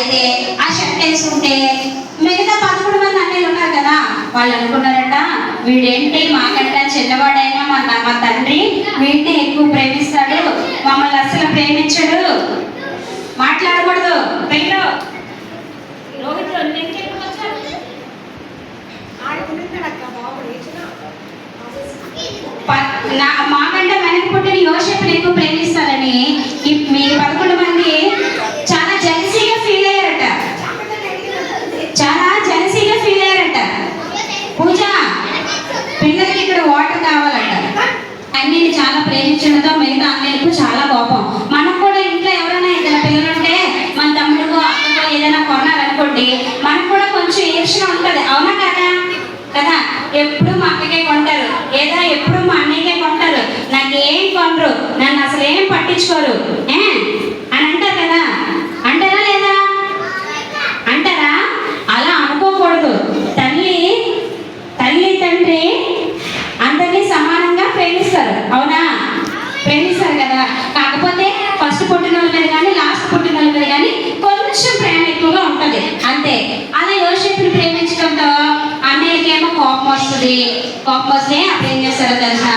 అయితే ఆ షర్ట్ వేసుకుంటే మిగతా 11 మంది అన్నయ్యలు ఉన్నారు కదా, వాళ్ళు అనుకున్నారట వీడేంటి మాకంటే చిన్నవాడైనా మా తండ్రి వీడిని ఎక్కువ ప్రేమిస్తాడు, మమ్మల్ని అసలు ప్రేమించడు. మాట్లాడకూడదు పెళ్ళో మాకంటే వెనక పుట్టిన యోసేపుని ఎక్కువ ప్రేమిస్తారని మీ 11 మంది చాలా జెలసీగా ఫీల్ అయ్యారట. చాలా జెలసీగా ఫీల్ అయ్యారట. పూజ పిల్లలకి ఇక్కడ వాటర్ కావాలట. అన్నిని చాలా ప్రేమించడంతో మిగతా అన్నిలకు చాలా కోపం. మనకు కూడా ఇంట్లో ఎవరైనా ఏదైనా పిల్లలుంటే మన తమ్ముడికో అక్కకో ఏదైనా కొన్నారనుకోండి, మనకు కూడా కొంచెం ఈర్ష్య ఉంటుంది. అవునా కదా కదా? ఎప్పుడు మా అక్కకే కొంటారు, లేదా ఎప్పుడు మా అన్నయ్యకే కొంటారు, నాకేం కొనరు, నన్ను అసలు ఏం పట్టించుకోరు అని అంటారు కదా. అంటారా లేదా? అంటారా? అలా అనుకోకూడదు. తల్లి తండ్రి అందరినీ సమానంగా ప్రేమిస్తారు. అవునా? ప్రేమిస్తారు కదా. కాకపోతే ఫస్ట్ పుట్టిన వాళ్ళ మీద కానీ లాస్ట్ పుట్టిన వాళ్ళ మీద కానీ కొంచెం ప్రేమ ఎక్కువగా ఉంటుంది అంతే. అలా యోసేపుని ప్రేమించడంతో అన్నయ్యకేమో కోపం వస్తుంది. కోపం వస్తే అప్పుడు ఏం చేస్తారో తెలుసా,